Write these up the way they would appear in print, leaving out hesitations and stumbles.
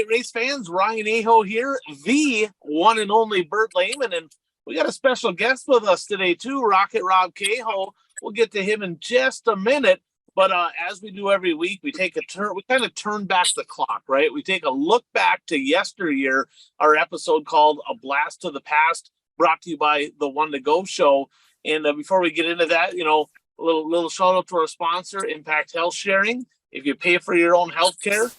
right, race fans, Ryan Aho here, the one and only Bert Lehman, and we got a special guest with us today too, Rocket Rob Caho. We'll get to him in just a minute, but as we do every week, we take a turn. We kind of turn back the clock, right? We take a look back to yesteryear, our episode called "A Blast to the Past," brought to you by the One to Go Show. And before we get into that, a little shout out to our sponsor, Impact Health Sharing. If you pay for your own health care,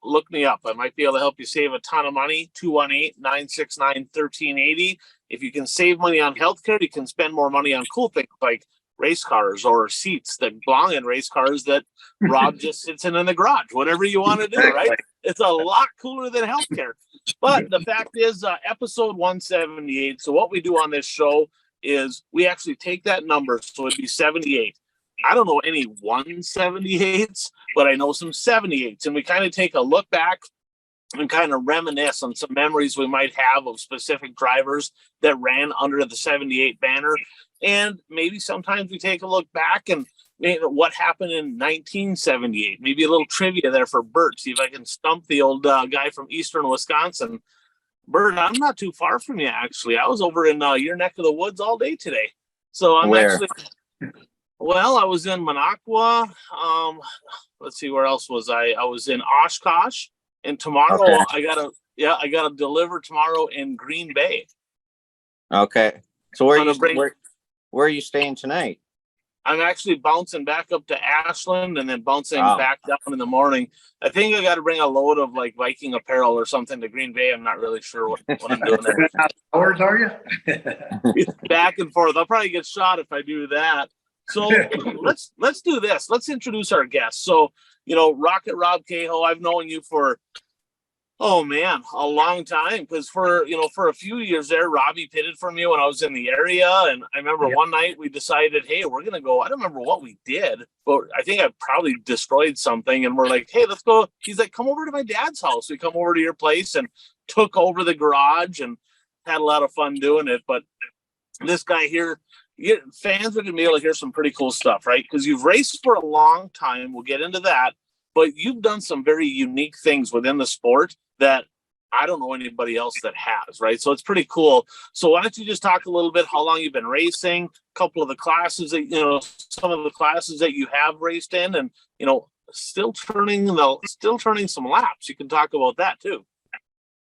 look me up. I might be able to help you save a ton of money. 218-969-1380. If you can save money on healthcare, you can spend more money on cool things like race cars or seats that belong in race cars that Rob just sits in the garage. Whatever you want to do, right? It's a lot cooler than healthcare. But the fact is, episode 178. So what we do on this show is we actually take that number. So it'd be 78. I don't know any 178s, but I know some 78s. And we kind of take a look back and kind of reminisce on some memories we might have of specific drivers that ran under the 78 banner. And maybe sometimes we take a look back and what happened in 1978. Maybe a little trivia there for Bert. See if I can stump the old guy from eastern Wisconsin. Bert, I'm not too far from you, actually. I was over in your neck of the woods all day today. So I'm actually... Well, I was in Minocqua. Let's see, where else was I? I was in Oshkosh, and tomorrow I gotta deliver tomorrow in Green Bay. Okay. So where are you staying tonight? I'm actually bouncing back up to Ashland and then bouncing back down in the morning. I think I got to bring a load of like Viking apparel or something to Green Bay. I'm not really sure what I'm doing there. Hours are you? Back and forth. I'll probably get shot if I do that. So let's do this. Let's introduce our guests. So, Rocket Rob Caho, I've known you for, a long time. Because for a few years there, Robbie pitted for me when I was in the area. And I remember one night we decided, hey, we're going to go. I don't remember what we did, but I think I probably destroyed something. And we're like, hey, let's go. He's like, come over to my dad's house. We come over to your place and took over the garage and had a lot of fun doing it. But this guy here, fans are going to be able to hear some pretty cool stuff, right? Because you've raced for a long time. We'll get into that. But you've done some very unique things within the sport that I don't know anybody else that has, right? So it's pretty cool. So why don't you just talk a little bit how long you've been racing, a couple of the classes that, some of the classes that you have raced in, and, still turning some laps. You can talk about that too.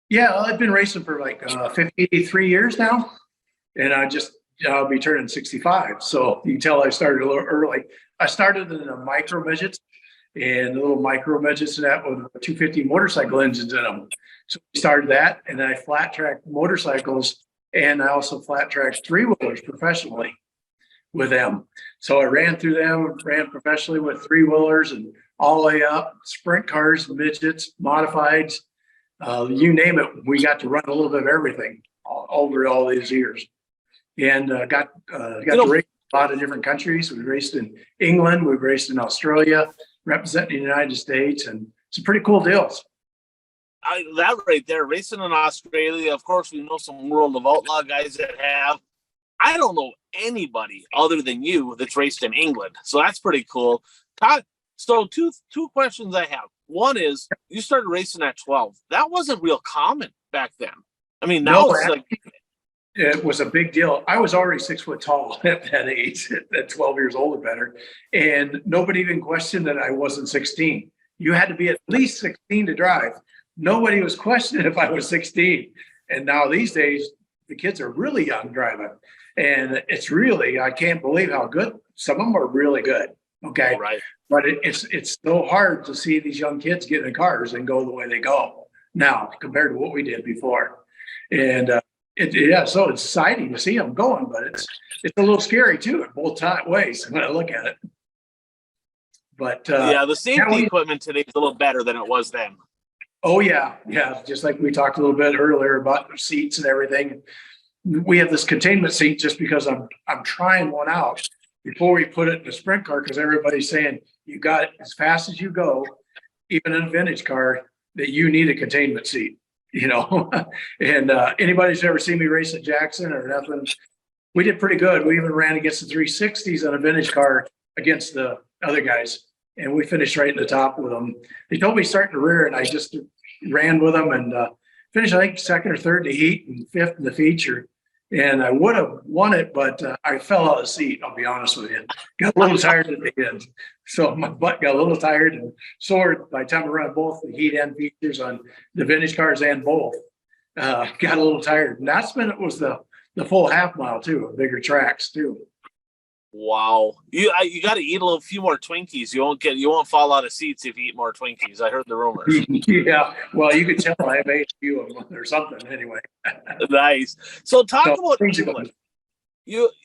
Yeah, I've been racing for like 53 years now. And I'll be turning 65. So you can tell I started a little early. I started in the micro midgets and the little micro midgets and that with 250 motorcycle engines in them. So we started that, and then I flat tracked motorcycles, and I also flat tracked three-wheelers professionally with them. So I ran through them, ran professionally with three-wheelers and all the way up, sprint cars, midgets, modifieds, you name it. We got to run a little bit of everything over all these years. And got to race a lot of different countries. We raced in England, we raced in Australia, representing the United States, and some pretty cool deals. That right there, racing in Australia. Of course, we know some World of Outlaw guys that have. I don't know anybody other than you that's raced in England, so that's pretty cool. So two questions I have. One is, you started racing at 12. That wasn't real common back then. I mean, now it's like. It was a big deal. I was already 6 foot tall at that age, at 12 years old or better. And nobody even questioned that I wasn't 16. You had to be at least 16 to drive. Nobody was questioning if I was 16. And now these days, the kids are really young driving. And it's really, I can't believe how good. Some of them are really good. Okay. Right. But it's so hard to see these young kids get in cars and go the way they go now compared to what we did before. And, so it's exciting to see them going, but it's a little scary too in both ways when I look at it. But the safety equipment today is a little better than it was then. Oh yeah, just like we talked a little bit earlier about the seats and everything. We have this containment seat just because I'm trying one out before we put it in a sprint car, because everybody's saying you got it as fast as you go, even in a vintage car, that you need a containment seat. And anybody's ever seen me race at Jackson or nothing, we did pretty good. We even ran against the 360s on a vintage car against the other guys, and we finished right in the top with them. They told me start in the rear, and I just ran with them and finished, I think, second or third in the heat and fifth in the feature. And I would have won it, but I fell out of the seat, I'll be honest with you. Got a little tired at the end. So my butt got a little tired and sore by the time I ran both the heat and features on the vintage cars and both. Got a little tired. And that's when it was the full half mile too, bigger tracks too. Wow. You got to eat a few more Twinkies. You won't fall out of seats if you eat more Twinkies. I heard the rumors. Yeah. Well, you could tell I made a few of them or something anyway. Nice. So talk about England.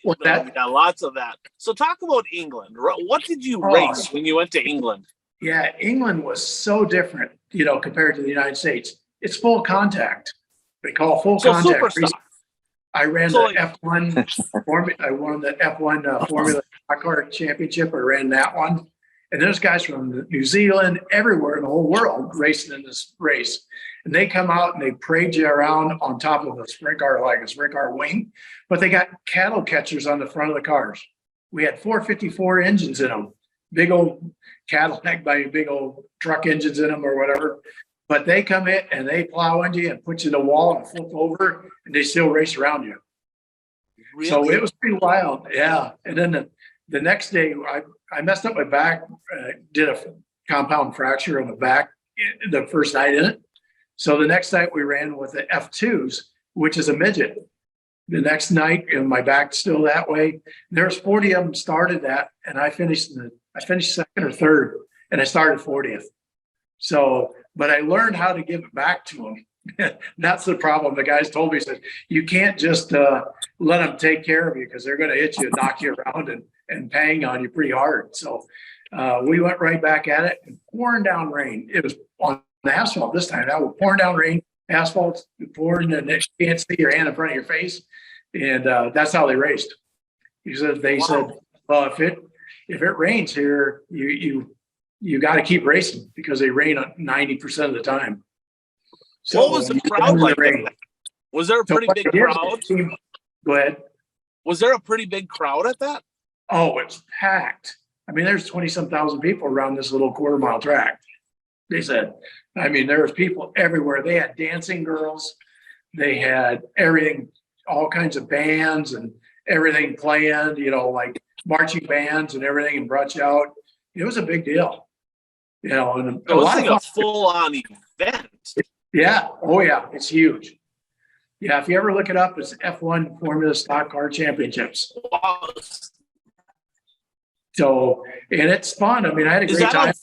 What's that? Yeah, lots of that. So talk about England. What did you Oh. race when you went to England? Yeah, England was so different, compared to the United States. It's full contact. They call full contact super racing. stock. I ran the F1 I won the F1 Formula Car Championship. I ran that one. And there's guys from New Zealand, everywhere in the whole world racing in this race. And they come out and they parade you around on top of a sprint car, like a sprint car wing. But they got cattle catchers on the front of the cars. We had 454 engines in them. Big old Cadillac by big old truck engines in them or whatever. But they come in and they plow into you and put you in the wall and flip over, and they still race around you. Really? So it was pretty wild. Yeah. And then the next day, I messed up my back, did a compound fracture on the back the first night in it. So the next night we ran with the F2s, which is a midget. The next night, and my back's still that way. There's 40 of them started that, and I finished second or third, and I started 40th. So, but I learned how to give it back to them. That's the problem. The guys told me, said, you can't just let them take care of you because they're going to hit you and knock you around and bang on you pretty hard. So we went right back at it and pouring down rain. It was on the asphalt this time. That was pouring down rain, asphalt pouring, and you can't see your hand in front of your face. And that's how they raced. They said, well, if it rains here, you got to keep racing because they rain 90% of the time. So what was the crowd like? Was there a pretty big crowd? Go ahead. Was there a pretty big crowd at that? Oh, it's packed. I mean, there's 20-some thousand people around this little quarter-mile track. They said, I mean, there was people everywhere. They had dancing girls. They had everything, all kinds of bands and everything playing, like marching bands and everything, and brought you out. It was a big deal. And it was like a full-on event. Yeah. Oh, yeah. It's huge. Yeah. If you ever look it up, it's F1 Formula Stock Car Championships. Wow. So, and it's fun. I mean, I had a great time.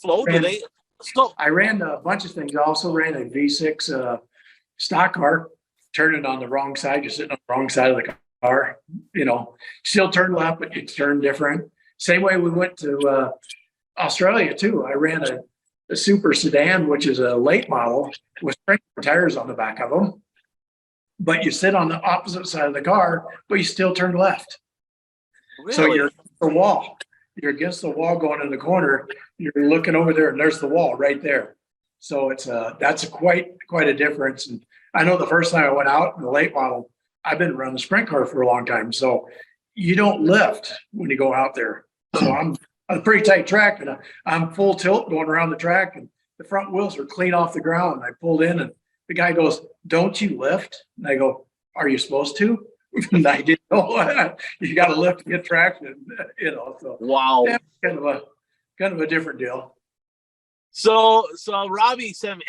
I ran a bunch of things. I also ran a V6 stock car, turning on the wrong side. You're sitting on the wrong side of the car. Still turn left, but you turn different. Same way we went to Australia too. I ran a super sedan, which is a late model with sprinkler tires on the back of them. But you sit on the opposite side of the car, but you still turn left. Really? So you're against the wall. You're against the wall going in the corner. You're looking over there, and there's the wall right there. So that's quite a difference. And I know the first time I went out in the late model, I've been running a sprint car for a long time. So you don't lift when you go out there. So I'm a pretty tight track, and I'm full tilt going around the track, and the front wheels are clean off the ground. I pulled in, and the guy goes, "Don't you lift?" And I go, "Are you supposed to?" And I didn't know. You got to lift to get traction, So wow, yeah, kind of a different deal. So Robbie sent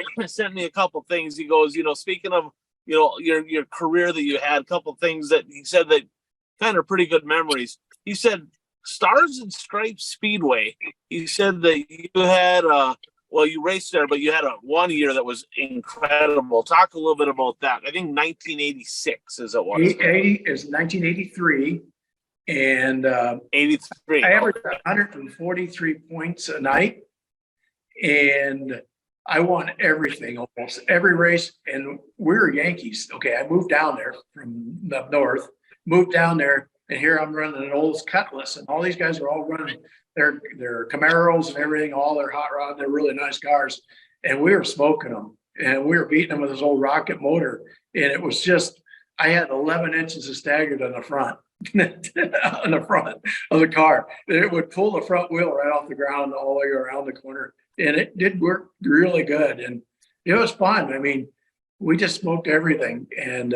me a couple things. He goes, speaking of your career that you had, a couple things that he said that kind of pretty good memories. He said Stars and Stripes Speedway. He said that you had you raced there, but you had a 1 year that was incredible. Talk a little bit about that. I think 1986 is it was. 80 is 1983, and 83. I averaged 143 points a night, and I won everything, almost every race. And we were Yankees. Okay, I moved down there from up north, moved down there, and here I'm running an old Cutlass, and all these guys are all running their Camaros and everything, all their hot rod. They're really nice cars, and we were smoking them, and we were beating them with this old rocket motor. And it was just, I had 11 inches of staggered on the front, on the front of the car. It would pull the front wheel right off the ground all the way around the corner, and it did work really good. And It was fun. I mean, we just smoked everything, and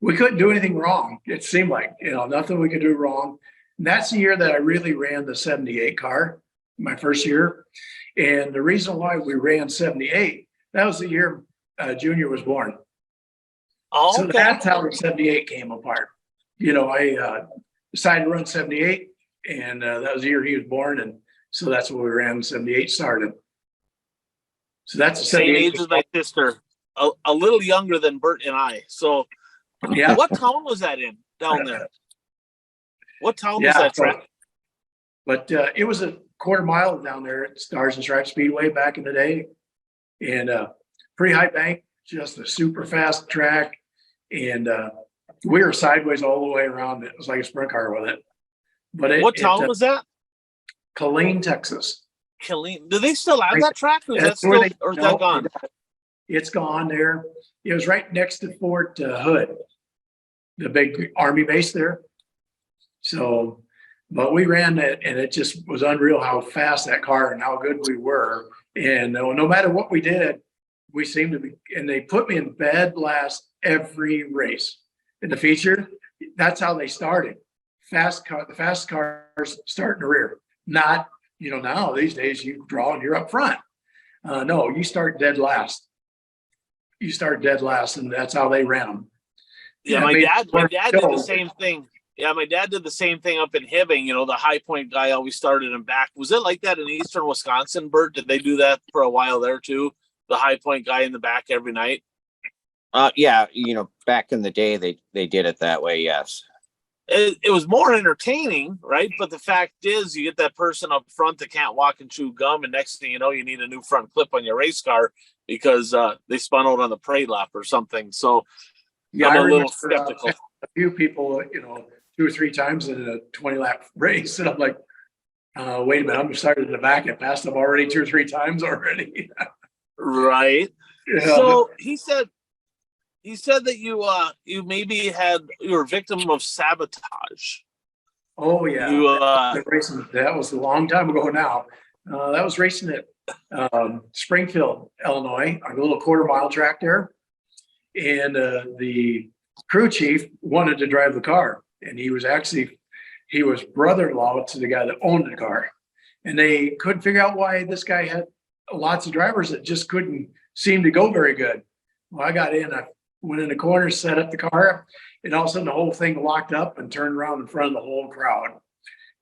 we couldn't do anything wrong. It seemed like, nothing we could do wrong. And that's the year that I really ran the 78 car, my first year. And the reason why we ran 78, that was the year Junior was born. Oh, So okay. that's how the 78 came apart. I decided to run 78, and that was the year he was born. And so that's what we ran. 78 started. So that's the Same 78. age as my sister, a little younger than Bert and I. So, Yeah. what town was that in down there? What town was that track? But it was a quarter mile down there at Stars and Stripes Speedway back in the day, and pretty high bank, just a super fast track, and we were sideways all the way around. It was like a sprint car with it. But what town was that? Killeen, Texas. Killeen. Do they still have that track, or is that still, or is that gone? It's gone there. It was right next to Fort Hood, the big Army base there. So, but we ran it, and it just was unreal how fast that car and how good we were. And no matter what we did, we seemed to be, and they put me in bed last every race in the feature. That's how they started. The fast cars start in the rear. Not, now these days you draw and you're up front. No, you start dead last. And that's how they ran them. Yeah, my dad did the same thing. Yeah, my dad did the same thing up in Hibbing. The High Point guy always started him back. Was it like that in eastern Wisconsin, Bert? Did they do that for a while there too? The High Point guy in the back every night? Yeah, back in the day, they did it that way, yes. It was more entertaining, right? But the fact is, you get that person up front that can't walk and chew gum, and next thing you know, you need a new front clip on your race car because they spun out on the parade lap or something. So yeah, I'm a little skeptical. A few people, 2 or 3 times in a 20-lap race, and I'm like, wait a minute, I'm started in the back. I passed them already 2 or 3 times already. Right. Yeah. So he said that you were a victim of sabotage. Oh yeah. That was a long time ago now. That was racing at Springfield, Illinois, on a little quarter-mile track there. And the crew chief wanted to drive the car. And he was brother-in-law to the guy that owned the car. And they couldn't figure out why this guy had lots of drivers that just couldn't seem to go very good. Well, I got in, I went in the corner, set up the car, and all of a sudden the whole thing locked up and turned around in front of the whole crowd.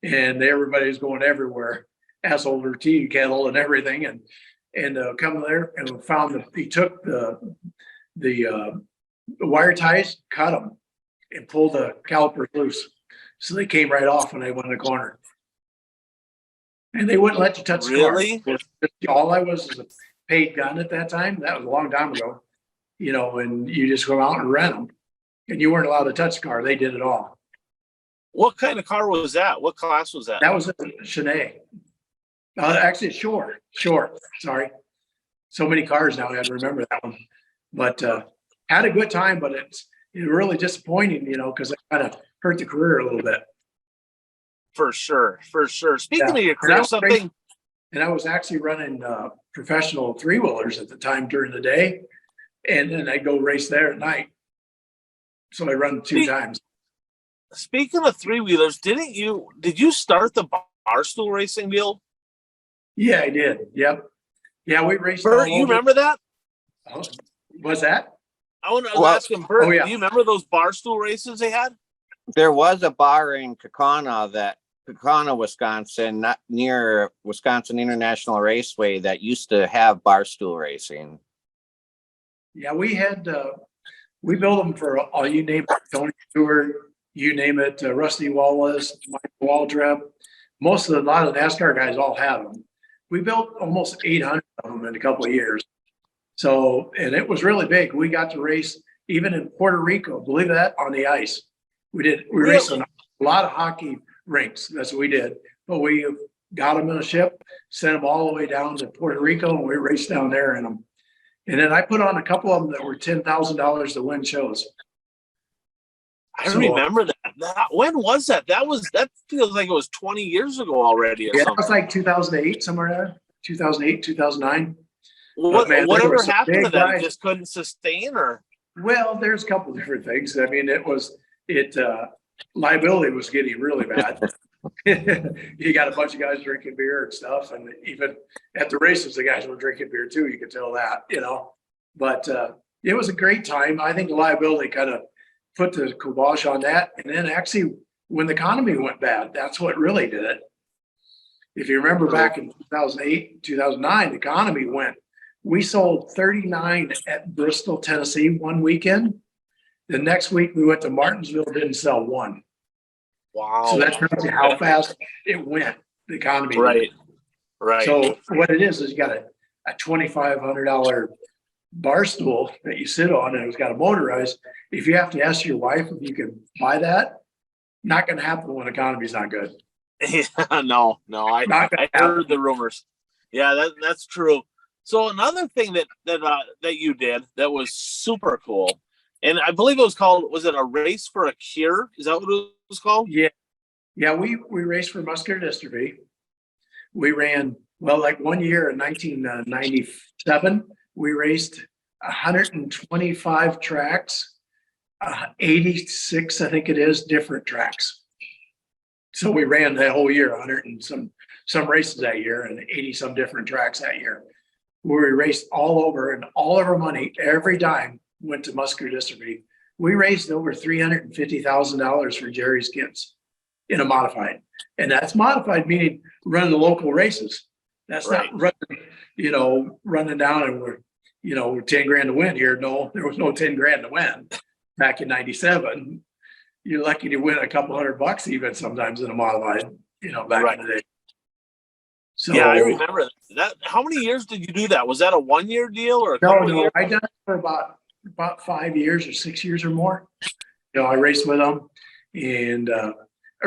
And everybody was going everywhere, asshole or tea kettle and everything. And come there and found that he took the wire ties, cut them, and pulled the calipers loose. So they came right off when they went in the corner. And they wouldn't let you touch the car. Really? All I was a paid gun at that time. That was a long time ago. And you just go out and rent them. And you weren't allowed to touch the car. They did it all. What kind of car was that? What class was that? That was a Chennai. Actually, Shore. Sorry. So many cars now. I had to remember that one. But had a good time, but it's really disappointing, because it kind of hurt the career a little bit. For sure. Speaking of your career, and I was actually running professional 3-wheelers at the time during the day, and then I go race there at night. So I run 2 times. Speaking of 3-wheelers, did you start the barstool racing deal? Yeah, I did. Yep. Yeah, we raced. Bert, you remember that? Oh, what's that? I was asking Bert, do you remember those barstool races they had? There was a bar in Kaukauna, Wisconsin, not near Wisconsin International Raceway, that used to have barstool racing. Yeah, we built them for all you name it, Tony Stewart, you name it, Rusty Wallace, Mike Waldrop. A lot of NASCAR guys all have them. We built almost 800 of them in a couple of years. So, and it was really big. We got to race even in Puerto Rico, believe that, on the ice. We raced on a lot of hockey rinks. That's what we did. But we got them in a ship, sent them all the way down to Puerto Rico, and we raced down there in them. And then I put on a couple of them that were $10,000 to win shows. I remember that. When was that? That feels like it was 20 years ago already. Or something. It was like 2008, somewhere there. 2008, 2009. What man, there whatever were some happened to big that? It guys. just couldn't sustain, or Well, there's a couple different things. I mean, liability was getting really bad. You got a bunch of guys drinking beer and stuff, and even at the races, the guys were drinking beer too. You could tell that, But it was a great time. I think the liability kind of put the kibosh on that. And then actually, when the economy went bad, that's what really did it. If you remember back in 2008, 2009, the economy went. We sold 39 at Bristol, Tennessee one weekend. The next week we went to Martinsville, didn't sell one. wow. So that tells you how fast it went, the economy. Right. Right. So what it is you got a $2,500 bar stool that you sit on, and it's got a motorized. If you have to ask your wife if you can buy that, not going to happen when the economy's not good. Yeah, no. I heard the rumors. Yeah, that's true. So another thing that you did that was super cool, and I believe was it a race for a cure? Is that what it was called? Yeah. We raced for muscular dystrophy. We ran, like one year in 1997, we raced 125 tracks, 86, I think it is, different tracks. So we ran that whole year, 100 and some races that year, and 80 some different tracks that year. Where we raced all over, and all of our money, every dime, went to muscular dystrophy. We raised over $350,000 for Jerry's kids in a modified. And that's modified, meaning running the local races. That's right. Not running down and we're 10 grand to win here. No, there was no 10 grand to win back in 97. You're lucky to win a couple $100 even sometimes in a modified, back in the day. So yeah, I remember that. How many years did you do that? Was that a 1 year deal or a couple years? I done it for about 5 years or 6 years or more. I raced with them, and I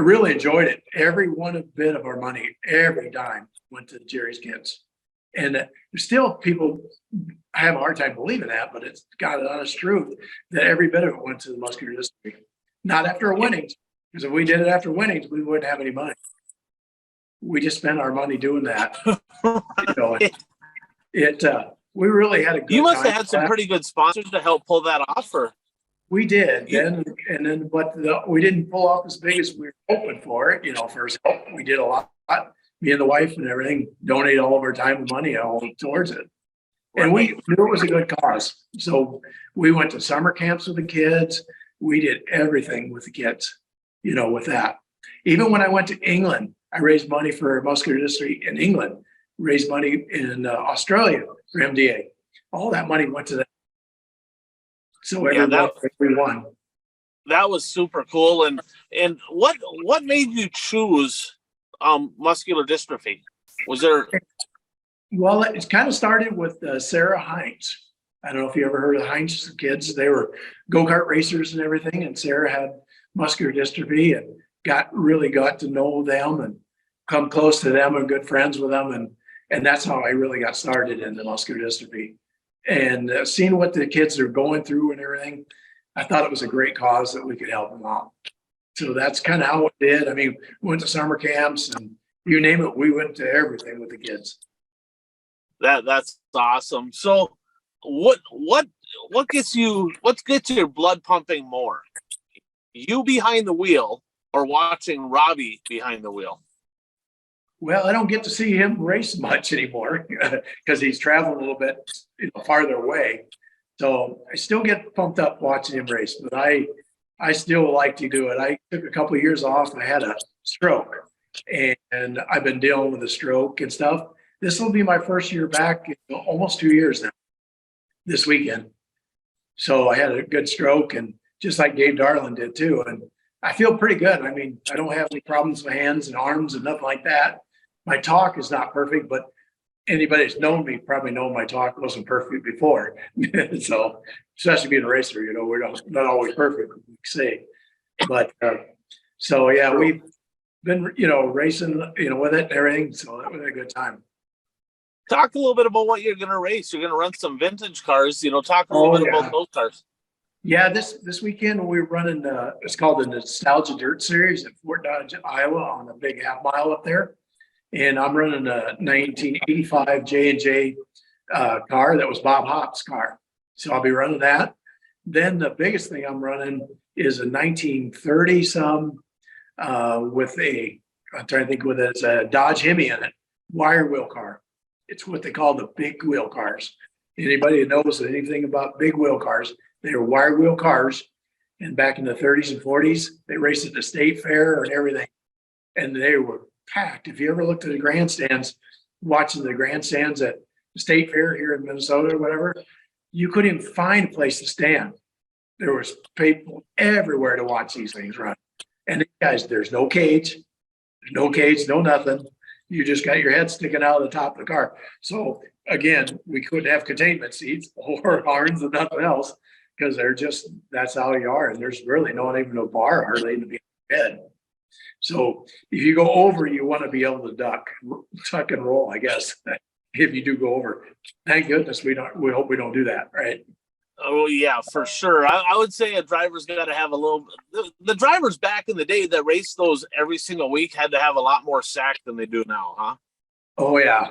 really enjoyed it. Every bit of our money, every dime, went to Jerry's kids. And still, people have a hard time believing that, but it's got an honest truth that every bit of it went to the muscular dystrophy. Not after winnings, because if we did it after winnings, we wouldn't have any money. We just spent our money doing that. We really had a good time. You must have had some pretty good sponsors to help pull that off. We did, but we didn't pull off as big as we were hoping for it. First help, we did a lot. Me and the wife and everything donate all of our time and money all towards it. And we knew it was a good cause. So we went to summer camps with the kids. We did everything with the kids, with that. Even when I went to England, I raised money for muscular dystrophy in England, raised money in Australia for MDA. All that money went to them. So everyone. That was super cool. And what made you choose muscular dystrophy? Was there? Well, it kind of started with Sarah Hines. I don't know if you ever heard of Hines kids. They were go-kart racers and everything. And Sarah had muscular dystrophy and got to know them and come close to them and good friends with them. And that's how I really got started in the muscular dystrophy. And seeing what the kids are going through and everything, I thought it was a great cause that we could help them out. So that's kind of how it did. I mean, we went to summer camps and you name it, we went to everything with the kids. That's awesome. So what gets your blood pumping more? You behind the wheel or watching Robbie behind the wheel? Well, I don't get to see him race much anymore because he's traveling a little bit farther away. So I still get pumped up watching him race, but I still like to do it. I took a couple of years off. I had a stroke and I've been dealing with a stroke and stuff. This will be my first year back in almost 2 years now, this weekend. So I had a good stroke, and just like Dave Darland did too. And I feel pretty good. I mean, I don't have any problems with my hands and arms and nothing like that. My talk is not perfect, but anybody that's known me probably know my talk wasn't perfect before. So especially being a racer, we're not always perfect, we say. But so yeah, we've been racing with it and everything. So that was a good time. Talk a little bit about what you're going to race. You're going to run some vintage cars. Talk a little bit about those cars. Yeah, this weekend we're running. It's called the Nostalgia Dirt Series at Fort Dodge, Iowa, on a big half mile up there. And I'm running a 1985 J&J car that was Bob Hopp's car. So I'll be running that. Then the biggest thing I'm running is a 1930 some with I'm trying to think what it's a Dodge Hemi in it, wire wheel car. It's what they call the big wheel cars. Anybody that knows anything about big wheel cars, they were wire wheel cars. And back in the 30s and 40s, they raced at the state fair and everything. And they were packed. If you ever looked at the grandstands, watching the grandstands at the state fair here in Minnesota or whatever, you couldn't even find a place to stand. There was people everywhere to watch these things run. And these guys, there's no cage, no nothing. You just got your head sticking out of the top of the car. So again, we couldn't have containment seats or arms and nothing else because that's how you are. And there's really not even a bar hardly to be in bed. So if you go over, you want to be able to tuck and roll, I guess, if you do go over. Thank goodness we hope we don't do that, right? Oh yeah, for sure. I would say a driver's got to have a little. The drivers back in the day that raced those every single week had to have a lot more sack than they do now, huh? Oh yeah.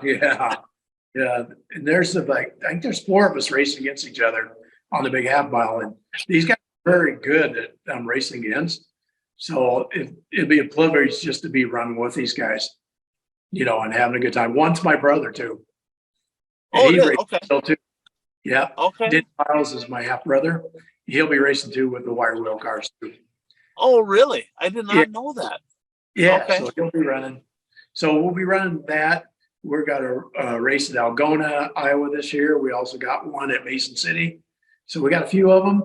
And there's I think there's 4 of us racing against each other on the big half mile, and these guys are very good at racing against. So it'd be a privilege just to be running with these guys, and having a good time. One's my brother too. And he raced okay. still too. Yeah. Okay. Dick Miles is my half brother. He'll be racing too with the wire wheel cars too. Oh, really? I did not know that. Yeah. Okay. So he'll be running. So we'll be running that. We've got a race at Algona, Iowa this year. We also got one at Mason City. So we got a few of them.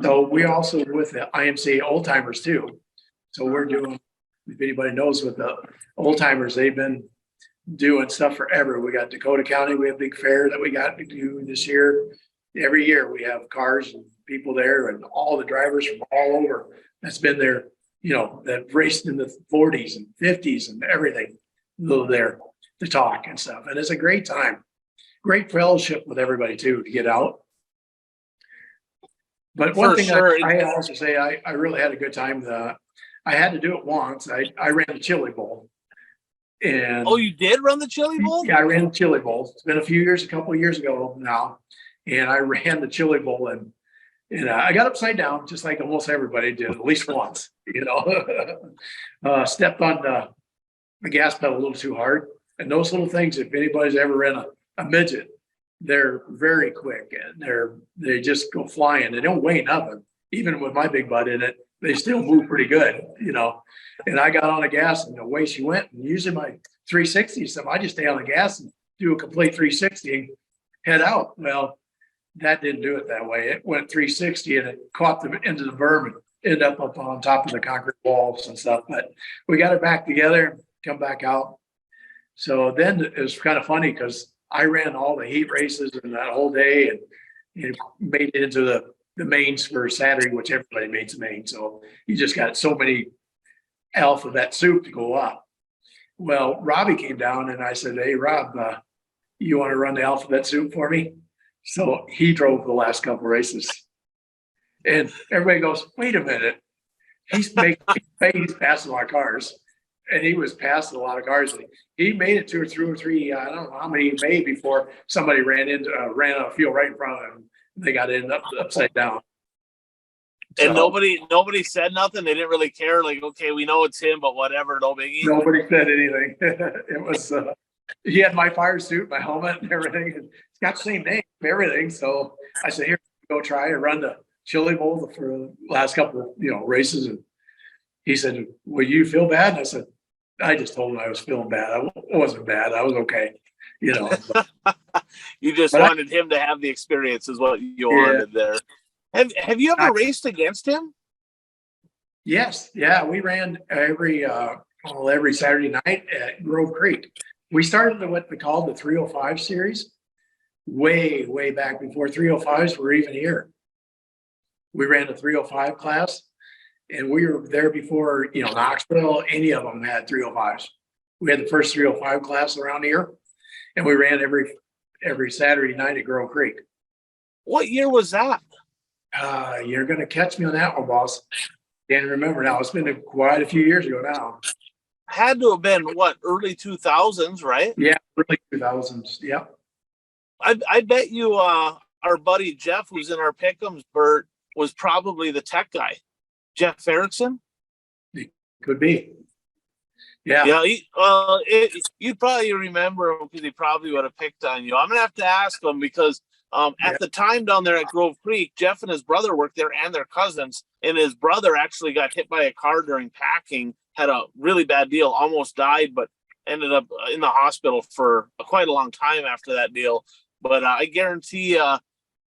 So we also with the IMCA old timers too. So we're doing, if anybody knows with the old timers, they've been doing stuff forever. We got Dakota County. We have a big fair that we got to do this year. Every year we have cars and people there and all the drivers from all over that's been there, that raced in the 40s and 50s and everything. They're there to talk and stuff. And it's a great time. Great fellowship with everybody too, to get out. But one thing I also say, I really had a good time. I had to do it once. I ran the Chili Bowl. And you did run the Chili Bowl? Yeah, I ran the Chili Bowl. It's been a couple of years ago now. And I ran the Chili Bowl and I got upside down, just like almost everybody did, at least once, stepped on the gas pedal a little too hard. And those little things, if anybody's ever ran a midget, they're very quick and they just go flying. They don't weigh nothing. Even with my big butt in it, they still move pretty good, And I got on the gas and away she went. And usually my 360 stuff, I just stay on the gas and do a complete 360 and head out. Well, that didn't do it that way. It went 360 and it caught the into the berm and ended up on top of the concrete walls and stuff. But we got it back together, come back out. So then it was kind of funny because I ran all the heat races and that whole day and made it into the mains for Saturday, which everybody makes the main. So you just got so many alphabet soup to go up. Well, Robbie came down and I said, "Hey, Rob, you want to run the alphabet soup for me?" So he drove the last couple races. And everybody goes, "Wait a minute. He's passing a lot of cars." And he was passing a lot of cars. He made it 2 or 3. I don't know how many he made before somebody ran out of fuel right in front of him. They got in upside down. And nobody said nothing. They didn't really care. Like, okay, we know it's him, but whatever, no biggie. Nobody said anything. It was he had my fire suit, my helmet, and everything. It's got the same name, everything. So I said, "Here, go try and run the Chili Bowl for the last couple of races." And he said, "Will you feel bad?" And I said, I just told him I was feeling bad. I wasn't bad. I was okay. You just wanted him to have the experience is what you wanted there. Have you ever raced against him? Yes. Yeah. We ran every Saturday night at Grove Creek. We started what they called the 305 series way back before 305s were even here. We ran the 305 class. And we were there before, Knoxville, any of them had 305s. We had the first 305 class around here, and we ran every Saturday night at Grove Creek. What year was that? You're going to catch me on that one, boss. Can't remember now. It's been quite a few years ago now. Had to have been, early 2000s, right? Yeah, early 2000s. Yep. I bet you our buddy Jeff, who's in our pick'ems, Bert, was probably the tech guy. Jeff Erickson? Could be. Yeah. Yeah, you'd probably remember him because he probably would have picked on you. I'm going to have to ask him because at the time down there at Grove Creek, Jeff and his brother worked there and their cousins, and his brother actually got hit by a car during packing, had a really bad deal, almost died, but ended up in the hospital for quite a long time after that deal. But I guarantee,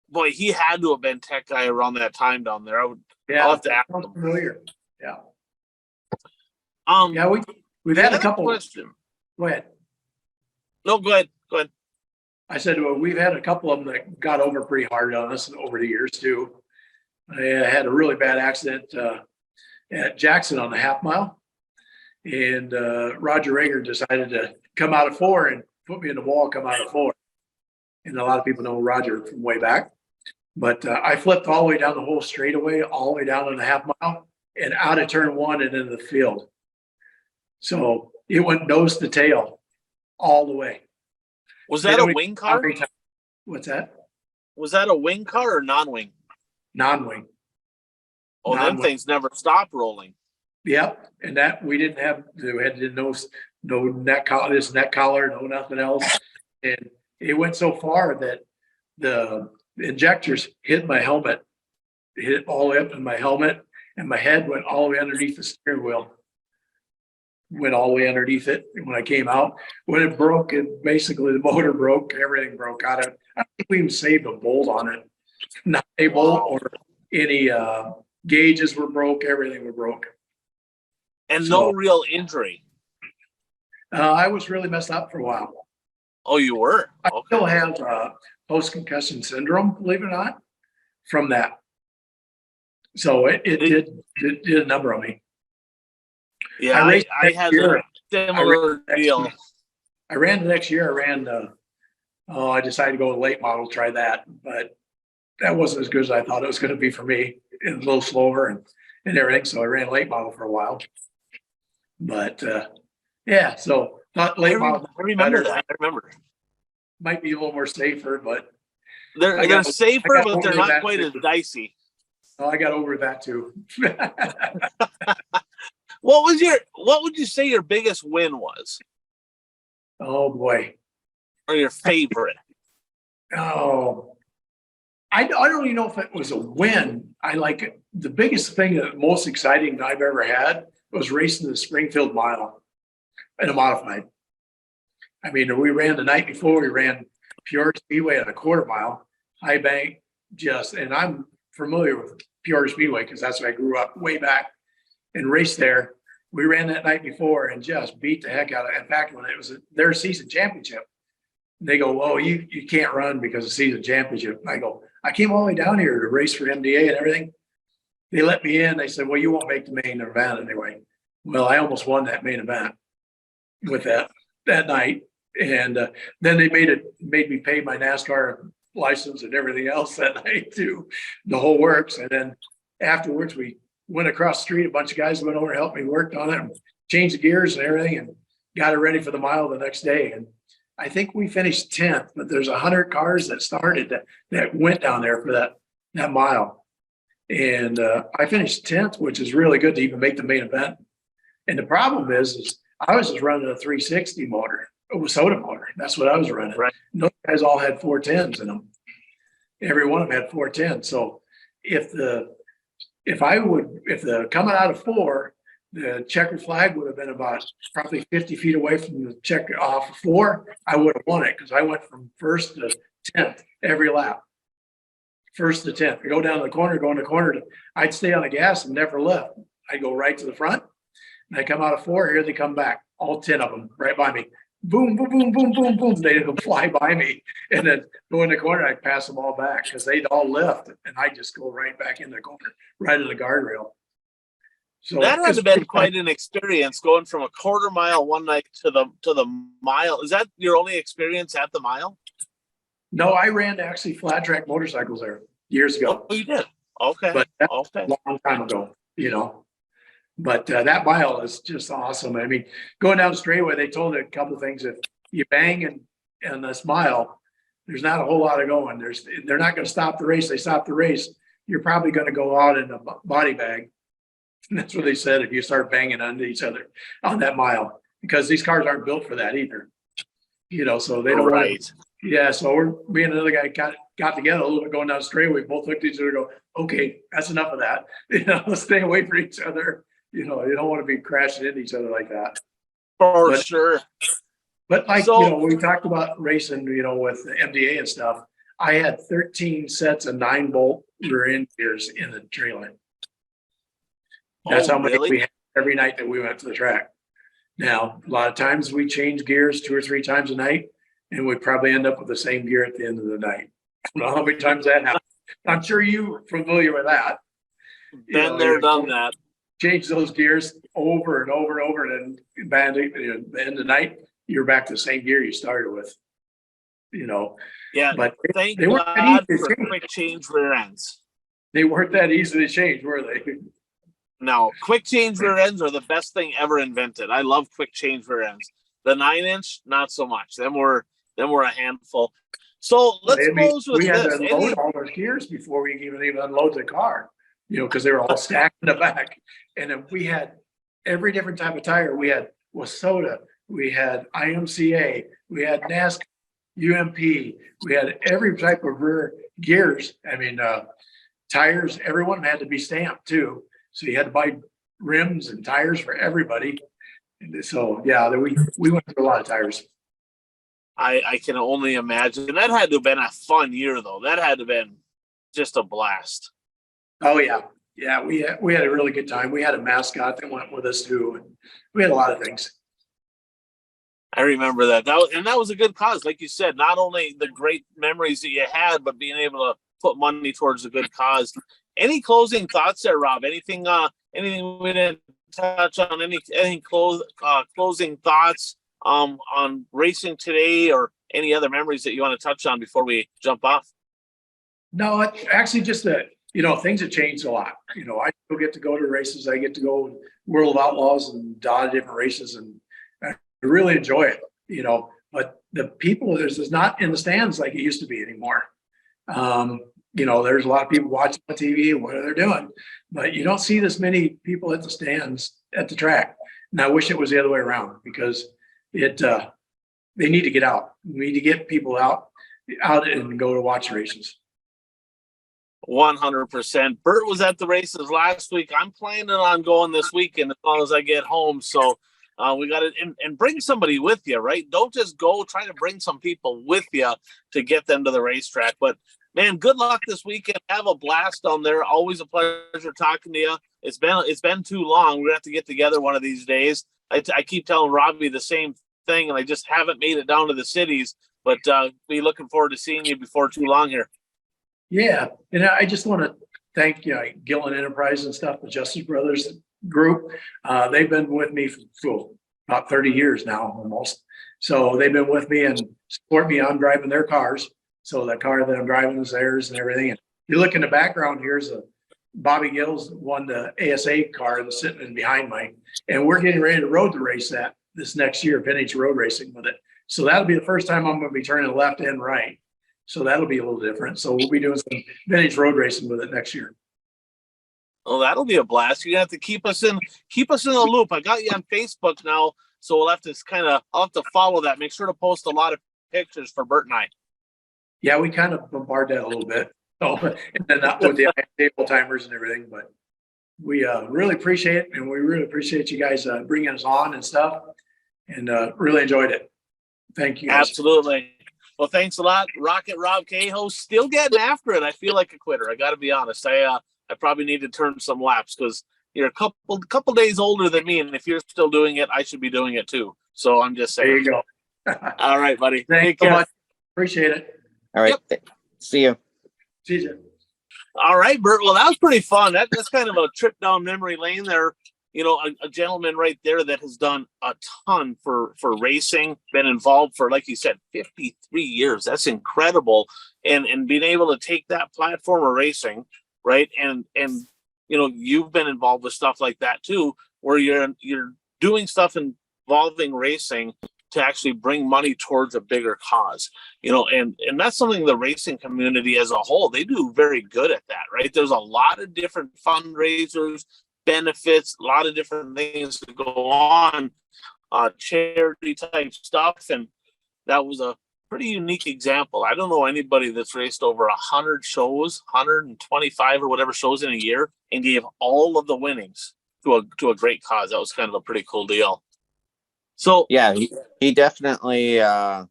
boy, he had to have been tech guy around that time down there. I'll have to ask him. Familiar. Yeah. Yeah, we've had a couple. Question. Go ahead. No, go ahead. Go ahead. I said, well, we've had a couple of them that got over pretty hard on us over the years too. I had a really bad accident at Jackson on the half mile, and Roger Rager decided to come out of 4 and put me in the wall, come out of 4. And a lot of people know Roger from way back, but I flipped all the way down the whole straightaway, all the way down on the half mile and out of turn 1 and into the field. So it went nose to tail all the way. Was that a wing car? What's that? Was that a wing car or non-wing? Non-wing. Oh, them things never stop rolling. Yep. And that we didn't have, we had no neck collar, no nothing else. And it went so far that the injectors hit my helmet, hit all the way up in my helmet, and my head went all the way underneath the steering wheel. Went all the way underneath it. And when I came out, when it broke, basically the motor broke, everything broke out of it. I don't think we even saved a bolt on it. Not a bolt or any gauges were broke, everything was broke. And no real injury. I was really messed up for a while. Oh, you were? I still have post-concussion syndrome, believe it or not, from that. So it did a number on me. Yeah, I had a similar deal. I ran the next year. I decided to go to late model, try that, but that wasn't as good as I thought it was going to be for me. It was a little slower and everything. So I ran late model for a while. But yeah, so not late model. I remember that. I remember. Might be a little more safer, but they're safer, but they're not quite as dicey. Oh, I got over that too. What would you say your biggest win was? Oh boy. Or your favorite? Oh, I don't even know if it was a win. I like the biggest thing, the most exciting I've ever had was racing the Springfield Mile in a modified. I mean, we ran the night before, we ran Peoria Speedway at a quarter mile, high bank, and I'm familiar with Peoria Speedway because that's where I grew up way back and raced there. We ran that night before and just beat the heck out of it. In fact, when it was their season championship, they go, "Oh, you can't run because of season championship." And I go, "I came all the way down here to race for MDA and everything." They let me in. They said, "Well, you won't make the main event anyway." Well, I almost won that main event with that night. And then they made me pay my NASCAR license and everything else that night too, the whole works. And then afterwards, we went across the street. A bunch of guys went over and helped me, worked on it, and changed the gears and everything, and got it ready for the mile the next day. And I think we finished 10th, but there's 100 cars that started that went down there for that mile. And I finished 10th, which is really good to even make the main event. And the problem is I was just running a 360 motor. It was soda motor. That's what I was running. Right. Those guys all had 410s in them. Every one of them had 410s. So if the coming out of 4, the checker flag would have been about probably 50 feet away from the checker off of 4, I would have won it because I went from 1st to 10th every lap. 1st to 10th. I go down to the corner, I'd stay on the gas and never left. I'd go right to the front. And I come out of 4, here they come back. All 10 of them right by me. Boom, boom, boom, boom, boom, boom. They'd fly by me. And then go in the corner, I'd pass them all back because they'd all left. And I just go right back in the corner, right in the guardrail. So that has been quite an experience going from a quarter mile one night to the mile. Is that your only experience at the mile? No, I ran actually flat track motorcycles there years ago. Oh, you did? Okay. But that's okay. a long time ago, But that mile is just awesome. I mean, going down the straightaway, they told me a couple of things. If you bang in this mile, there's not a whole lot of going. They're not going to stop the race. They stop the race. You're probably going to go out in a body bag. And that's what they said if you start banging into each other on that mile, because these cars aren't built for that either. So they don't Right. Yeah, so me and another guy got together a little bit going down the straightaway. Both looked at each other and go, okay, that's enough of that. Let's stay away from each other. You don't want to be crashing into each other like that. For sure. But So- when we talked about racing, with the MDA and stuff, I had 13 sets of 9-bolt rear end gears in the trailer. That's how many really? we had every night that we went to the track. Now, a lot of times we change gears 2 or 3 times a night, and we probably end up with the same gear at the end of the night. I don't know how many times that happens. I'm sure you're familiar with that. Been there, done that. Change those gears over and over and over, and then by the end of the night, you're back to the same gear you started with. Yeah. But Thank they weren't God that easy to for change. quick change rear ends. They weren't that easy to change, were they? No, quick change rear ends are the best thing ever invented. I love quick change rear ends. The 9-inch, not so much. Them were a handful. So let's close with we had this. to unload all those gears before we even unload the car, because they were all stacked in the back. And then we had every different type of tire. We had Wasota, we had IMCA, we had NASCAR, UMP, we had every type of rear gears. Tires, everyone had to be stamped too. So you had to buy rims and tires for everybody. And so, yeah, we went through a lot of tires. I can only imagine. That had to have been a fun year, though. That had to have been just a blast. Oh, yeah. Yeah, we had a really good time. We had a mascot that went with us too. And we had a lot of things. I remember that. That was a good cause. Like you said, not only the great memories that you had, but being able to put money towards a good cause. Any closing thoughts there, Rob? Anything we didn't touch on? Any closing thoughts on racing today, or any other memories that you want to touch on before we jump off? No, actually just that, things have changed a lot. I still get to go to races. I get to go World of Outlaws and a lot of different races, and I really enjoy it, but the people, there's not in the stands like it used to be anymore. There's a lot of people watching on TV, what are they doing? But you don't see this many people at the stands at the track. And I wish it was the other way around, because they need to get out. We need to get people out and go to watch races. 100%. Bert was at the races last week. I'm planning on going this weekend as long as I get home. So we got to and bring somebody with you, right? Don't just go. Try to bring some people with you to get them to the racetrack. But man, good luck this weekend. Have a blast down there. Always a pleasure talking to you. It's been too long. We're gonna have to get together one of these days. I keep telling Robbie the same thing, and I just haven't made it down to the cities. But be looking forward to seeing you before too long here. Yeah, and I just want to thank Gillen Enterprise and stuff, the Justice Brothers group. They've been with me for about 30 years now, almost. So they've been with me and support me on driving their cars. So that car that I'm driving is theirs and everything. And you look in the background, here's Bobby Gills won the ASA car that's sitting in behind mine. And we're getting ready to road to race that this next year, vintage road racing with it. So that'll be the first time I'm going to be turning left and right. So that'll be a little different. So we'll be doing some vintage road racing with it next year. Well, that'll be a blast. You have to keep us in the loop. I got you on Facebook now, so I'll have to follow that. Make sure to post a lot of pictures for Bert and I. Yeah, we kind of bombard that a little bit. So, and then not with the table timers and everything, but we really appreciate it, and we really appreciate you guys bringing us on and stuff, and really enjoyed it. Thank you guys. Absolutely. Well, thanks a lot. Rocket Rob Caho, still getting after it. I feel like a quitter. I got to be honest. I probably need to turn some laps, because you're a couple days older than me, and if you're still doing it, I should be doing it too. So I'm just saying. There you go. All right, buddy. Thanks so much. Appreciate it. All right. Yep. See you. See you. All right, Bert. Well, that was pretty fun. That's kind of a trip down memory lane there. A gentleman right there that has done a ton for racing, been involved for, like you said, 53 years. That's incredible. And being able to take that platform of racing, right? And you've been involved with stuff like that too, where you're doing stuff involving racing actually bring money towards a bigger cause, and that's something the racing community as a whole, they do very good at that, right? There's a lot of different fundraisers, benefits, a lot of different things that go on, charity type stuff. And that was a pretty unique example. I don't know anybody that's raced over 100 shows, 125 or whatever shows in a year, and gave all of the winnings to a great cause. That was kind of a pretty cool deal. So yeah, he definitely had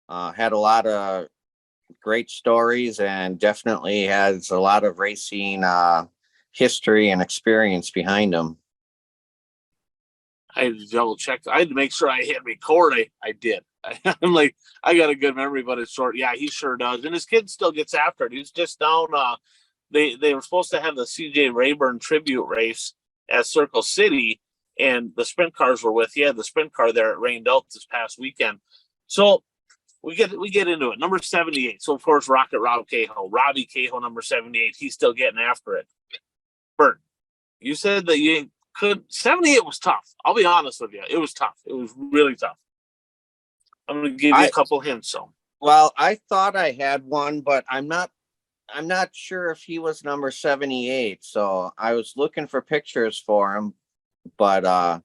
a lot of great stories, and definitely has a lot of racing history and experience behind him. I had to double check. I had to make sure I hit record. I did. I'm like, I got a good memory, but it's short. Yeah, he sure does. And his kid still gets after it. He's just down. They were supposed to have the CJ Rayburn tribute race at Circle City, and the sprint cars were with. He had the sprint car there. It rained out this past weekend. So we get into it. Number 78. So of course, Rocket Rob Caho, Robbie Caho, number 78. He's still getting after it. Bert, you said that you could. 78 was tough. I'll be honest with you. It was tough. It was really tough. I'm going to give you a couple hints. So, well, I thought I had one, but I'm not sure if he was number 78. So I was looking for pictures for him, but I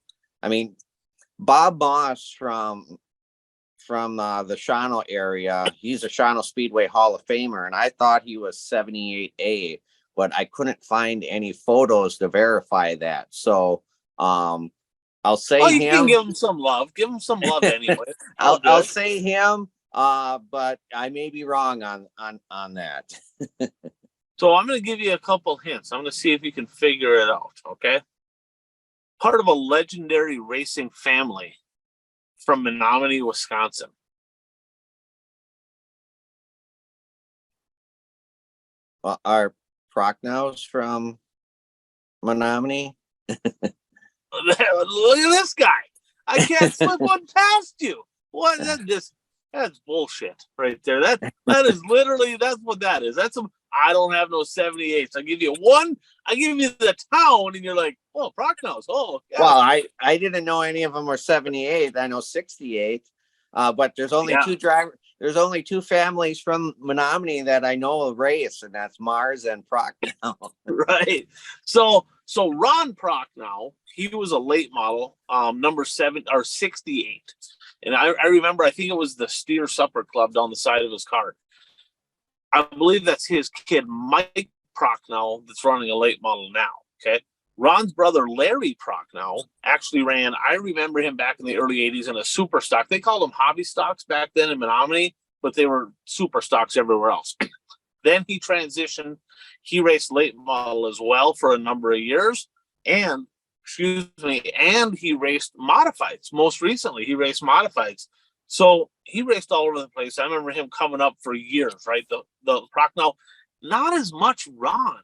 mean, Bob Moss from the Shawano area, he's a Shawano Speedway Hall of Famer, and I thought he was 78A, but I couldn't find any photos to verify that. So I'll say you him. can give him some love. Give him some love anyway. I'll say him, but I may be wrong on that. So I'm going to give you a couple hints. I'm going to see if you can figure it out. Okay. Part of a legendary racing family from Menominee, Wisconsin. Well, are Prochnows from Menominee? Look at this guy. I can't slip one past you. What? That's bullshit right there. That is literally, that's what that is. I don't have no 78s. I give you one. I give you the town, and you're like, oh, Prochnows. Oh, yeah. Well, I didn't know any of them were 78. I know 68. But there's only two drivers. There's only two families from Menominee that I know of race, and that's Mars and Prochnow. Right. So Ron Prochnow, he was a late model, number 68. And I remember, I think it was the Steer Supper Club down the side of his car. I believe that's his kid, Mike Prochnow, that's running a late model now. Okay. Ron's brother, Larry Prochnow, actually ran, I remember him back in the early 80s in a super stock. They called them hobby stocks back then in Menominee, but they were super stocks everywhere else. Then he transitioned. He raced late model as well for a number of years. And he raced modifieds. Most recently, he raced modifieds. So he raced all over the place. I remember him coming up for years, right? The Prochnow, not as much Ron,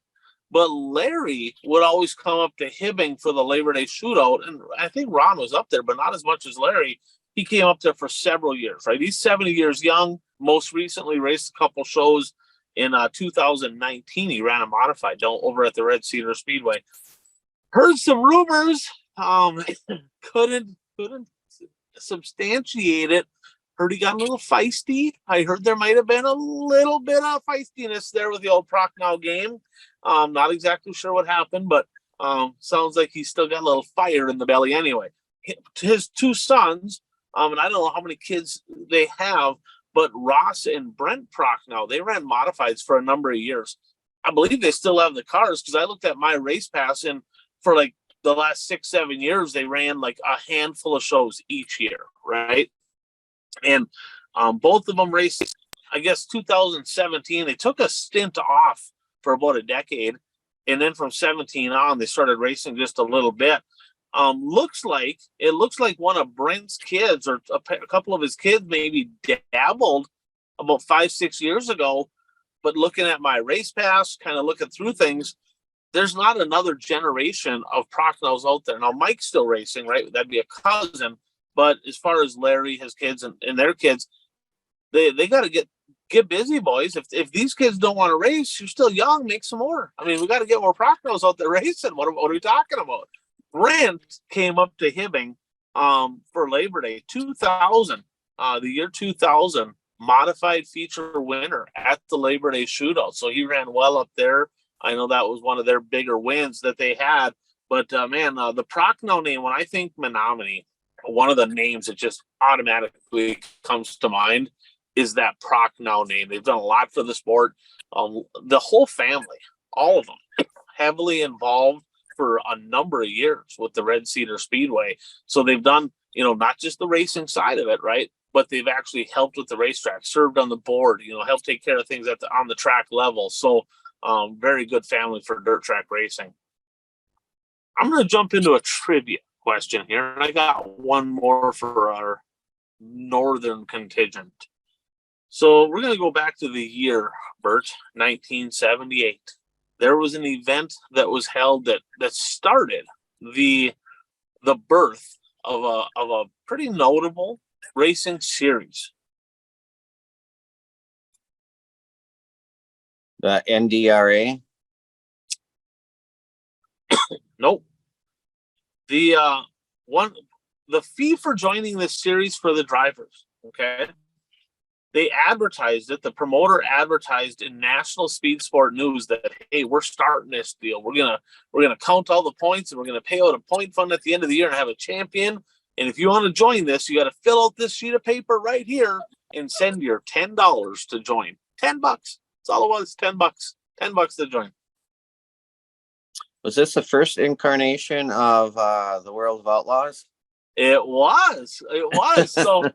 but Larry would always come up to Hibbing for the Labor Day shootout. And I think Ron was up there, but not as much as Larry. He came up there for several years, right? He's 70 years young. Most recently raced a couple shows in 2019. He ran a modified over at the Red Cedar Speedway. Heard some rumors. Couldn't substantiate it. Heard he got a little feisty. I heard there might have been a little bit of feistiness there with the old Prochnow game. Not exactly sure what happened, but sounds like he's still got a little fire in the belly anyway. His two sons, and I don't know how many kids they have, but Ross and Brent Prochnow, they ran modifieds for a number of years. I believe they still have the cars, because I looked at my race pass, and for like the last 6-7 years, they ran like a handful of shows each year, right? And both of them raced, I guess, 2017. They took a stint off for about a decade, and then from 17 on, they started racing just a little bit. Looks like one of Brent's kids, or a couple of his kids, maybe dabbled about 5-6 years ago. But looking at my race pass, kind of looking through things, there's not another generation of Prochnows out there. Now, Mike's still racing, right? That'd be a cousin. But as far as Larry, his kids, and their kids, they got to get busy, boys. If these kids don't want to race, you're still young, make some more. I mean, we got to get more Prochnows out there racing. What are we talking about? Brent came up to Hibbing for Labor Day 2000, the year 2000 modified feature winner at the Labor Day shootout. So he ran well up there. I know that was one of their bigger wins that they had. But man, the Prochnow name, when I think Menominee, one of the names that just automatically comes to mind is that Prochnow name. They've done a lot for the sport. The whole family, all of them, heavily involved for a number of years with the Red Cedar Speedway. So they've done, not just the racing side of it, right? But they've actually helped with the racetrack, served on the board, helped take care of things on the track level. So very good family for dirt track racing. I'm going to jump into a trivia question here, and I got one more for our northern contingent. So we're going to go back to the year, Bert, 1978. There was an event that was held that started the birth of a pretty notable racing series. The NDRA? Nope. The fee for joining this series for the drivers, okay? They advertised it. The promoter advertised in National Speed Sport News that, hey, we're starting this deal. We're gonna count all the points, and we're gonna pay out a point fund at the end of the year and have a champion. And if you want to join this, you got to fill out this sheet of paper right here and send your $10 to join. $10. That's all it was. $10. $10 to join. Was this the first incarnation of the World of Outlaws? It was. So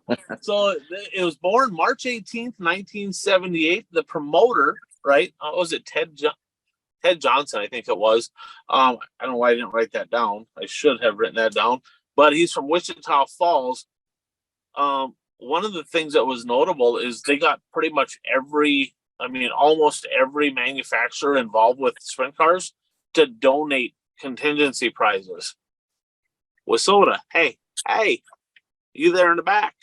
it was born March 18th, 1978. The promoter, right? Was it Ted Johnson? I think it was. I don't know why I didn't write that down. I should have written that down. But he's from Wichita Falls. One of the things that was notable is they got pretty much almost every manufacturer involved with sprint cars to donate contingency prizes. Wasota, hey, you there in the back,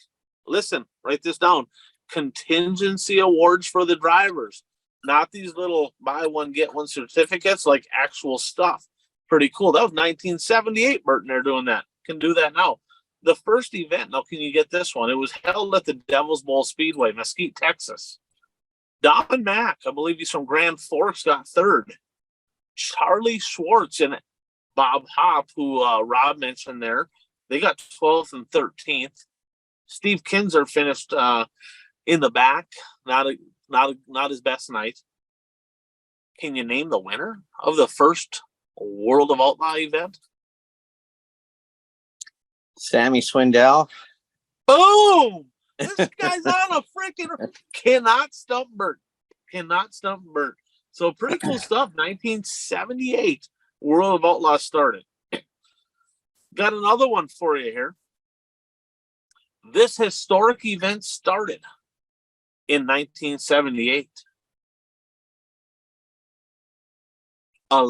listen, write this down. Contingency awards for the drivers, not these little buy one, get one certificates, like actual stuff. Pretty cool. That was 1978, Burton, they're doing that. Can do that now. The first event, now can you get this one? It was held at the Devil's Bowl Speedway, Mesquite, Texas. Don Mack, I believe he's from Grand Forks, got third. Charlie Schwartz and Bob Hopp, who Rob mentioned there, they got 12th and 13th. Steve Kinzer finished in the back, not his best night. Can you name the winner of the first World of Outlaw event? Sammy Swindell. Boom! This guy's on a freaking cannot stump Bert. So pretty cool stuff. 1978, World of Outlaws started. Got another one for you here. This historic event started in 1978. A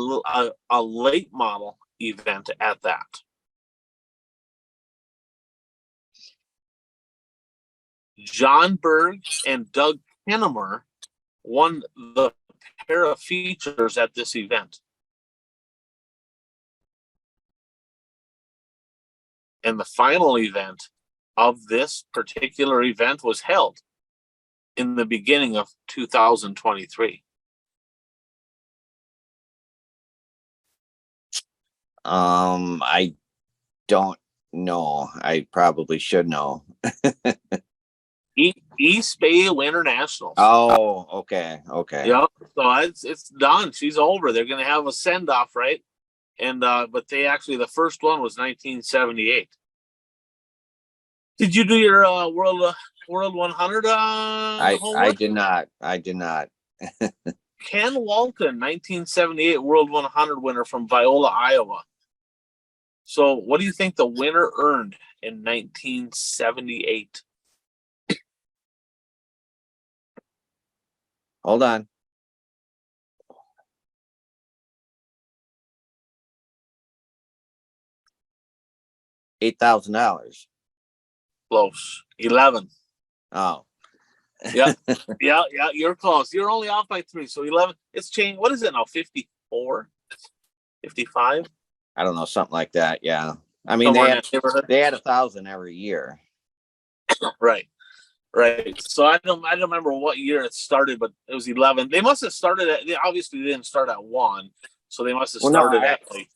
late model event at that. John Berg and Doug Hennemer won the pair of features at this event. And the final event of this particular event was held in the beginning of 2023. I don't know. I probably should know. East Bay International. Oh, okay. Yep. So it's done. She's over. They're going to have a send off, right? And but the first one was 1978. Did you do your World 100? I did not. Ken Walton, 1978 World 100 winner from Viola, Iowa. So, what do you think the winner earned in 1978? Hold on. $8,000. Close. 11. Oh. Yeah. yeah, you're close. You're only off by 3. So 11. It's changed. What is it now? 54? 55? I don't know, something like that. Yeah. I mean, somewhere in that neighborhood. they had 1,000 every year. Right. Right. So I don't remember what year it started, but it was 11. They must have started at, they obviously didn't start at 1. So they must have started at like,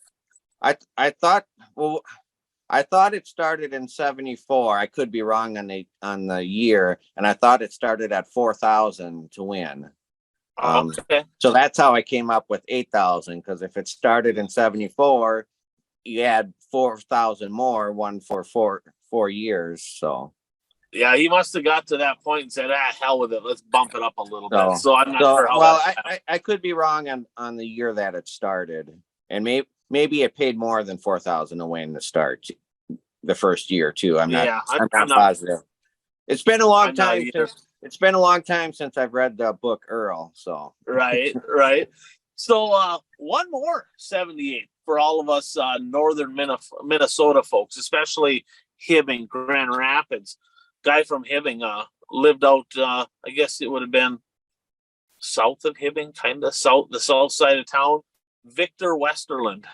I thought it started in 74. I could be wrong on the year, and I thought it started at 4,000 to win. okay. So that's how I came up with 8,000, because if it started in 74, you add 4,000 more, one for 4 years. So Yeah, he must have got to that point and said, hell with it. Let's bump it up a little bit. So I'm not sure how well, I could be wrong on the year that it started. And maybe it paid more than 4,000 to win to start the first year too. I'm not positive. It's been a long time since I've read the book Earl. So right. So one more 78 for all of us northern Minnesota folks, especially Hibbing, Grand Rapids. Guy from Hibbing lived out, I guess it would have been south of Hibbing, kind of the south side of town. Vic Westerland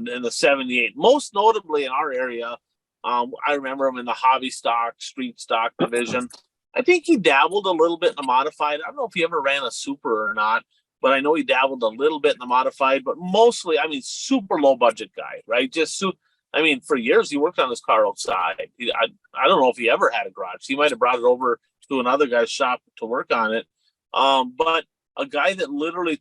in the 78. Most notably in our area, I remember him in the hobby stock, street stock division. I think he dabbled a little bit in the modified. I don't know if he ever ran a super or not, but I know he dabbled a little bit in the modified, but mostly, I mean, super low budget guy, right? For years he worked on his car outside. I don't know if he ever had a garage. He might have brought it over to another guy's shop to work on it. But a guy that literally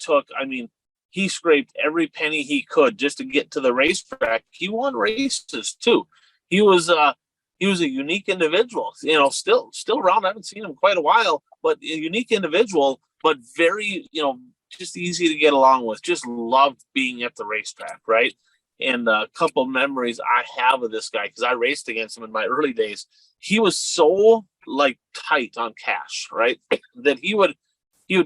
he scraped every penny he could just to get to the racetrack. He won races too. He was a unique individual, still around. I haven't seen him in quite a while, but a unique individual, but very, just easy to get along with. Just loved being at the racetrack, right? And a couple memories I have of this guy, because I raced against him in my early days. He was so tight on cash, right? That he would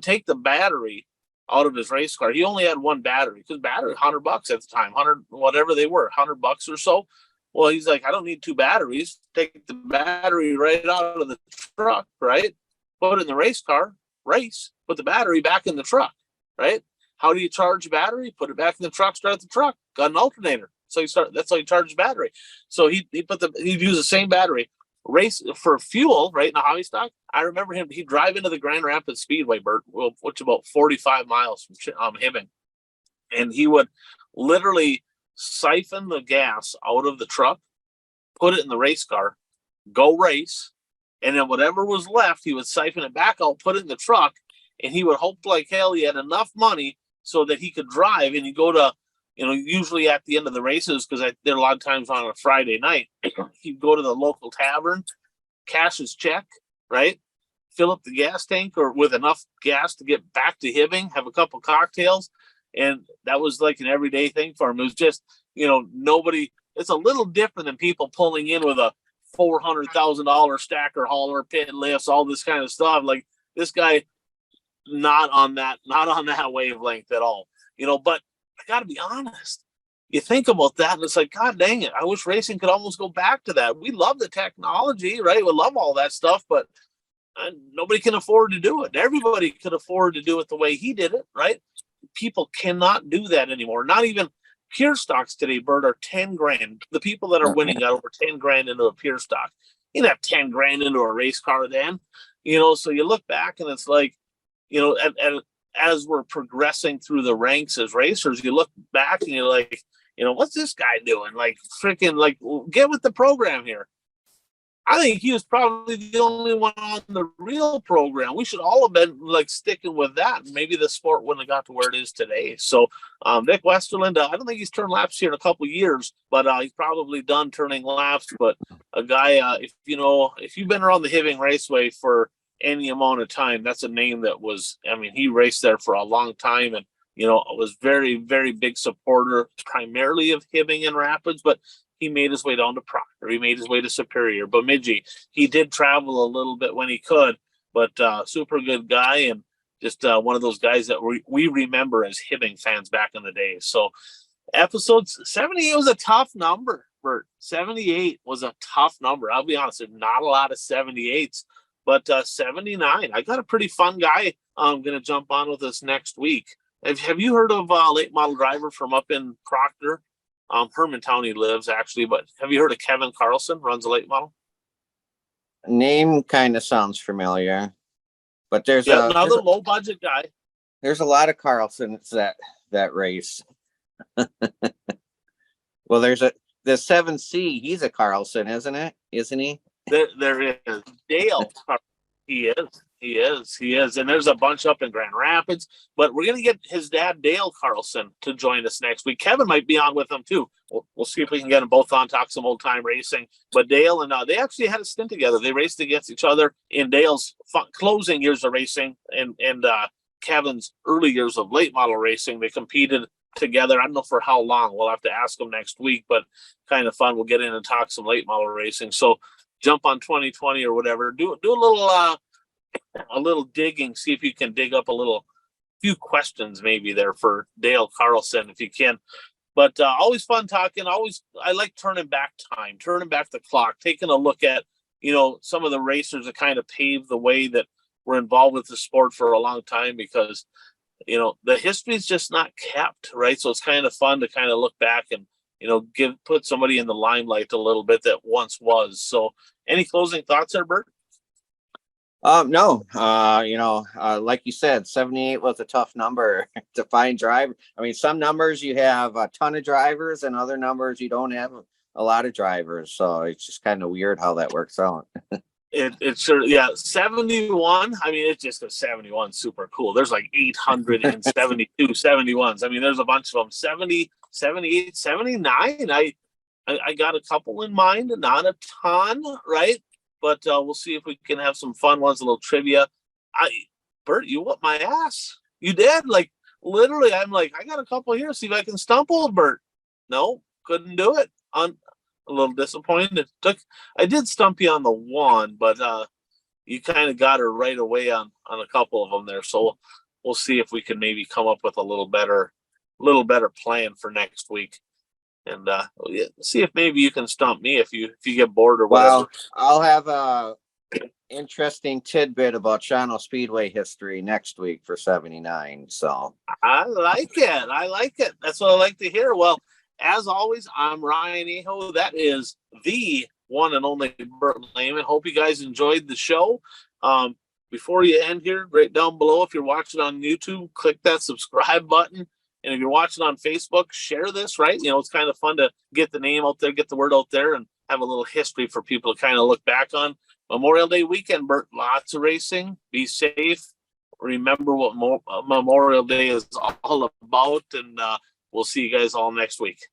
take the battery out of his race car. He only had one battery, because battery $100 at the time, 100 whatever they were, $100 or so. Well, he's like, I don't need 2 batteries. Take the battery right out of the truck, right? Put it in the race car, race. Put the battery back in the truck, right? How do you charge a battery? Put it back in the truck, start the truck, got an alternator. That's how you charge the battery. So he'd use the same battery, race for fuel, right? In the hobby stock. I remember he'd drive into the Grand Rapids Speedway, Bert, which is about 45 miles from Hibbing. And he would literally siphon the gas out of the truck, put it in the race car, go race, and then whatever was left, he would siphon it back out, put it in the truck, and he would hope like hell he had enough money so that he could drive. And he'd go to, usually at the end of the races, because I did a lot of times on a Friday night, he'd go to the local tavern, cash his check, right? Fill up the gas tank or with enough gas to get back to Hibbing, have a couple cocktails. And that was like an everyday thing for him. It was just, nobody, it's a little different than people pulling in with a $400,000 stacker hauler, pit lifts, all this kind of stuff. Like this guy, not on that wavelength at all, but I gotta be honest. You think about that and it's like, God dang it. I wish racing could almost go back to that. We love the technology, right? We love all that stuff, but nobody can afford to do it. Everybody could afford to do it the way he did it, right? People cannot do that anymore. Not even pure stocks today, Bert, are 10 grand. The people that are winning got over 10 grand into a pure stock. You don't have 10 grand into a race car then, so you look back and it's like, and as we're progressing through the ranks as racers, you look back and you're like, what's this guy doing? Like freaking get with the program here. I think he was probably the only one on the real program. We should all have been sticking with that. Maybe the sport wouldn't have got to where it is today. So Vic Westerland, I don't think he's turned laps here in a couple of years, but he's probably done turning laps. But a guy, if you've been around the Hibbing Raceway for any amount of time, that's a name that was, he raced there for a long time and, was very, very big supporter primarily of Hibbing and Rapids, but he made his way down to Proctor. He made his way to Superior. Bemidji, he did travel a little bit when he could, but super good guy and just one of those guys that we remember as Hibbing fans back in the day. So episode 78 was a tough number, Bert. 78 was a tough number. I'll be honest, there's not a lot of 78s, but 79. I got a pretty fun guy I'm going to jump on with us next week. Have you heard of late model driver from up in Proctor? Hermantown he lives actually, but have you heard of Kevin Carlson? Runs a late model. Name kind of sounds familiar, but there's Yeah, another low budget guy. there's a lot of Carlsons that race. Well, there's the 7C. He's a Carlson, isn't he? There is Dale. He is. And there's a bunch up in Grand Rapids, but we're going to get his dad, Dale Carlson, to join us next week. Kevin might be on with him too. We'll see if we can get them both on, talk some old time racing. But Dale and they actually had a stint together. They raced against each other in Dale's closing years of racing and Kevin's early years of late model racing. They competed together. I don't know for how long. We'll have to ask them next week, but kind of fun. We'll get in and talk some late model racing. So jump on 2020 or whatever. Do a little digging. See if you can dig up few questions maybe there for Dale Carlson if you can. But always fun talking. I like turning back time, turning back the clock, taking a look at some of the racers that kind of paved the way that were involved with the sport for a long time, because the history is just not kept, right? So it's kind of fun to kind of look back and put somebody in the limelight a little bit that once was. So any closing thoughts there, Bert? No, like you said, 78 was a tough number to find driver. I mean, some numbers you have a ton of drivers and other numbers you don't have a lot of drivers. So it's just kind of weird how that works out. It sure, yeah. 71. I mean, it's just a 71 super cool. There's like 872 71s. I mean, there's a bunch of them. 70, 78, 79. I got a couple in mind, not a ton, right? But we'll see if we can have some fun ones, a little trivia. Bert, you whooped my ass. You did. Like, literally, I'm like, I got a couple here. See if I can stump old Bert. No, couldn't do it. I'm a little disappointed. I did stump you on the one, but you kind of got her right away on a couple of them there. So we'll see if we can maybe come up with a little better plan for next week. And see if maybe you can stump me if you get bored or whatever. Well, I'll have a interesting tidbit about Shawano Speedway history next week for 79. So I like it. That's what I like to hear. Well, as always, I'm Ryan Aho. That is the one and only Bert Lehman. Hope you guys enjoyed the show. Before you end here, right down below, if you're watching on YouTube, click that subscribe button. And if you're watching on Facebook, share this, right? It's kind of fun to get the name out there, get the word out there, and have a little history for people to kind of look back on. Memorial Day weekend, Bert, lots of racing. Be safe. Remember what Memorial Day is all about, and we'll see you guys all next week.